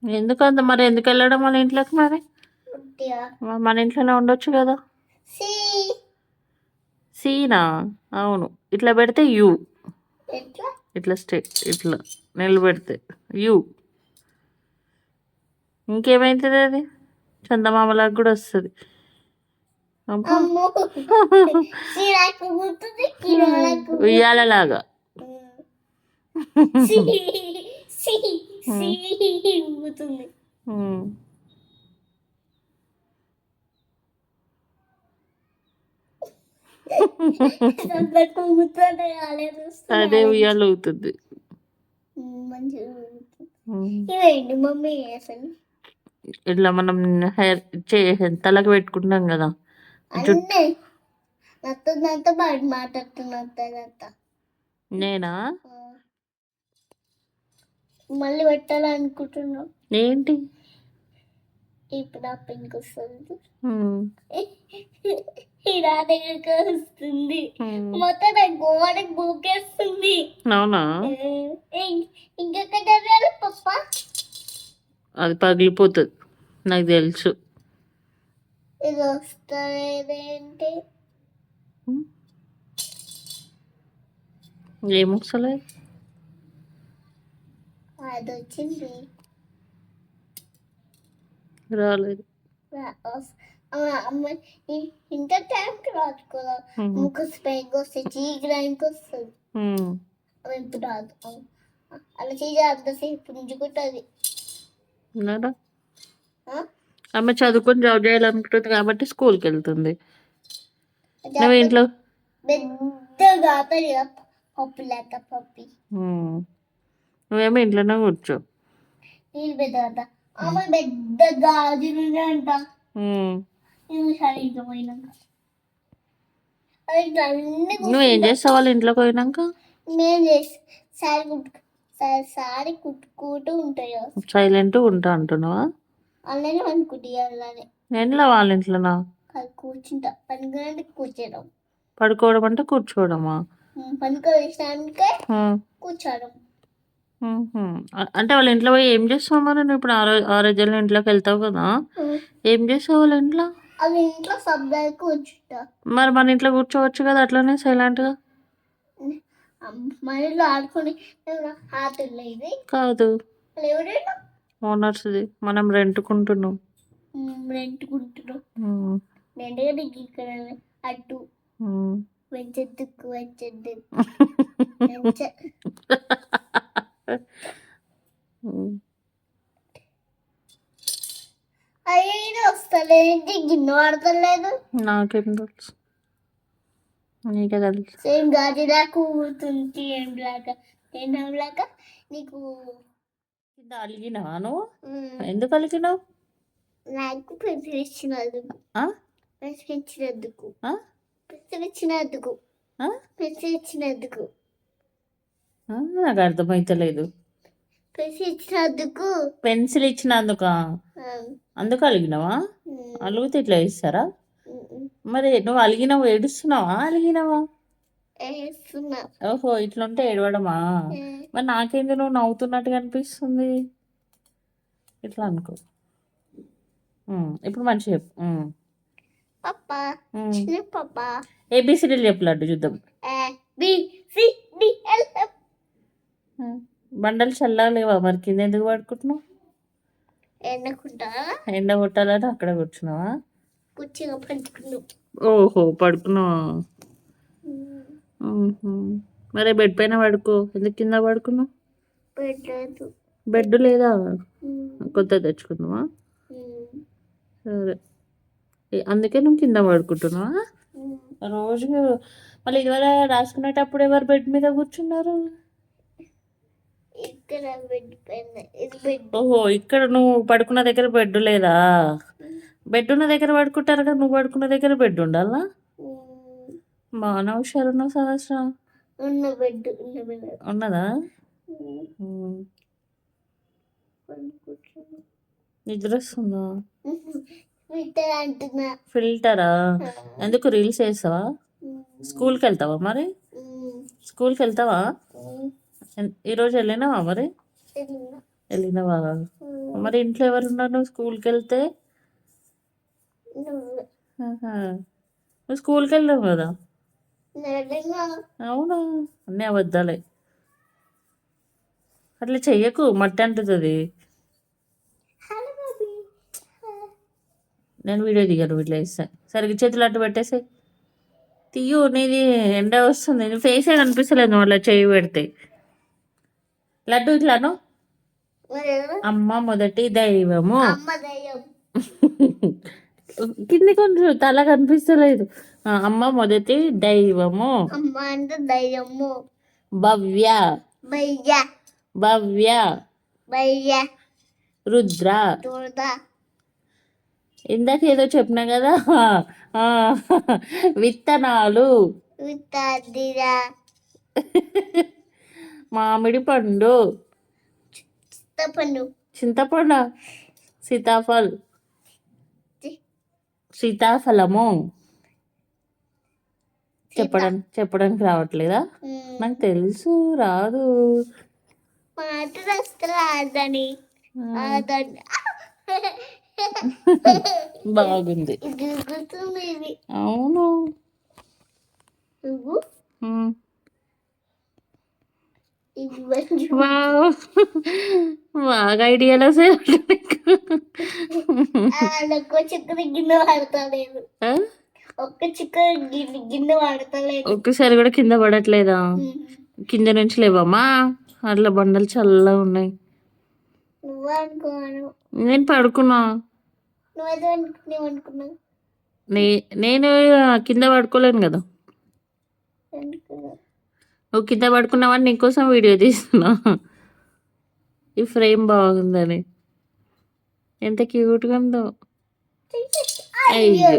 ఎందుకంత మరి ఎందుకు వెళ్ళడం మన ఇంట్లోకి మరి మన ఇంట్లోనే ఉండొచ్చు కదా సీనా అవును ఇట్లా పెడితే యూ ఇట్లా ఇట్లా నిలబెడితే యూ ఇంకేమైతుంది అది చందమామలాగా కూడా వస్తుంది ఉయ్యాలలాగా అదే ఉయ్యాల అవుతుంది ఇట్లా మనం హెయిర్ తలకు పెట్టుకుంటాం కదా నేనా మళ్ళీ పెట్టాలనుకుంటున్నా ఏంటి ఇప్పుడు ఆ పింక్ వస్తుంది ఇలా దగ్గరికి వస్తుంది మొత్తం గోడకి బూకేస్తుంది అవునా ఇంకొక పప్ప అది పగిలిపోతుంది నాకు తెలుసు ఇది వస్తలేదేంటి ఏమొస్తలేదు అది వచ్చింది రాలేదు ఇంకా టైంకి రాదు కదా ముఖ స్ప్రేకి వస్తుంది చీకడానికి వస్తుంది ఇప్పుడు రాదు అలా చేసి అంతసేపు ఉంచుకుంటుంది ఆమె చదువుకొని జాబ్ చేయాలనుకుంటుంది కాబట్టి స్కూల్కి వెళ్తుంది నువ్వు ఇంట్లో పెద్దగా పప్పు లేక పప్పి నువ్వేమో ఇంట్లోనే కూర్చో నీళ్ళు పెద్ద ఆమె పెద్ద గాజులు అంట ఇంట్లో పోయినాక నువ్వేం చేస్తావు వాళ్ళ ఇంట్లోకి పోయినాక నేను చేసి సారీ కుట్టుకుంటూ ఉంటాయి సైలెంట్ ఉంటా అంటున్నావా అలానే అనుకుంటే ఎంట్లో వాళ్ళ ఇంట్లోనా కూర్చుంటా పనుకోవడానికి కూర్చోడం పడుకోవడం అంటే కూర్చోవడమా పనుకోవడానికి కూర్చోవడం అంటే వాళ్ళ ఇంట్లో పోయి ఏం చేస్తావు మరి నువ్వు ఇప్పుడు ఆ రోజుల్లో ఇంట్లోకి వెళ్తావు కదా ఏం చేస్తావు వాళ్ళ ఇంట్లో వాళ్ళ ఇంట్లో సబ్బాయి కూర్చుంటా మరి మన ఇంట్లో కూర్చోవచ్చు కదా అట్లనే సైలెంట్గా మన ఇంట్లో ఆడుకొని హాతులు ఇది కాదు ఎవరైనా ఓనర్స్ది మనం రెంట్కుంటున్నాం ఇక్కడ అటు వెంచెద్దుకు అయ్యి వస్తలేదు గిన్నె వాడతలేదు నాకేం తెలుసు నీకే తెలుసు సేమ్ గాజులా కూర్చుంది ఏంలాగా నీకు అలిగినావా నువ్వు ఎందుకు అలిగినావు నాకు పెన్సిల్ ఇచ్చినందుకు నాకు అర్థమైతలేదు పెన్సిల్ ఇచ్చినందుక అందుకు అలిగినావా అలిగితే ఇట్లా ఇస్తారా మరి నువ్వు అలిగినావు ఏడుస్తున్నావా అలిగినావా ఓహో ఇట్లుంటే ఏడవడమా మరి నాకేంది నువ్వు నవ్వుతున్నట్టుగా అనిపిస్తుంది ఇట్లా అనుకో ఇప్పుడు మంచి చెప్పు ఏబిసిడీలు చెప్పలేడు చూద్దాం బండలు చల్లగా లేవా మరి కింద ఎందుకు పడుకుంటున్నావు ఎండ కొట్టాలంటే అక్కడ కూర్చున్నావా ఓహో పడుకున్నావా మరి బెడ్ పైన పడుకో ఎందుకు కింద పడుకున్నావు బెడ్ లేదా కొత్త తెచ్చుకుందామా సరే అందుకే నువ్వు కింద పడుకుంటున్నావా రోజు మళ్ళీ ఇదివర రాసుకునేటప్పుడు ఎవరు బెడ్ మీద కూర్చున్నారు ఓహో ఇక్కడ నువ్వు పడుకున్న దగ్గర బెడ్ లేదా బెడ్ ఉన్న దగ్గర పడుకుంటారు కదా నువ్వు పడుకున్న దగ్గర బెడ్ ఉండాలా బాగా హుషారున్నావు సహస్ర ఉన్నదా నిద్ర వస్తుందా ఫిల్టరా ఎందుకు రీల్స్ వేస్తావా స్కూల్కి వెళ్తావా మరి స్కూల్కి వెళ్తావా? ఈరోజు వెళ్ళినావా మరి? వెళ్ళినావా? మరి ఇంట్లో ఎవరు ఉన్నారు నువ్వు స్కూల్కి వెళ్తే? ఆహా. నువ్వు స్కూల్కి వెళ్ళావు కదా? అవునా? అన్నీ అబద్ధాలే. అట్లా చెయ్యకు, మట్టి అంటుతుంది. నేను వీడియో దిగాను, ఇట్లా ఇస్తాను. సరిగ్గా చేతులు అట్టు పెట్టేసాయి. తీయు, నీది ఎండ వస్తుంది, నీ ఫేసే కనిపిస్తలేదు నువ్వు అట్లా చేయి పెడితే. లడ్డు ఇట్లాను, అమ్మ మొదటి దైవము. కింది కొంచెం తల కనిపిస్తలేదు. అమ్మ మొదటి దైవము. అమ్మ అంటే దైవము. భవ్య. భయ్య. భవ్య. భయ్య. రుద్ర. ఇందాక ఏదో చెప్పినా కదా, విత్తనాలు. మామిడి పండు. చింతపండు. చింతపండు. సీతాఫలము. చెప్పడానికి రావట్లేదా? నాకు తెలుసు, రాదు. బాగుంది. అవును. బాగా ఐడియాలో గిన్నె వాడతలేదు. ఒక్క చిక్క గిన్నె వాడతలేదు. ఒక్కసారి కూడా కింద పడట్లేదా? కింద నుంచి లేవమ్మా, అట్లా బండలు చల్లగా ఉన్నాయి. నేను పడుకున్నా. నేను కింద పడుకోలేను కదా. నువ్వు కింద పడుకున్నావని నీకోసం వీడియో తీస్తున్నా. ఈ ఫ్రేమ్ బాగుందని, ఎంత క్యూట్గా ఉందో. అయ్యో.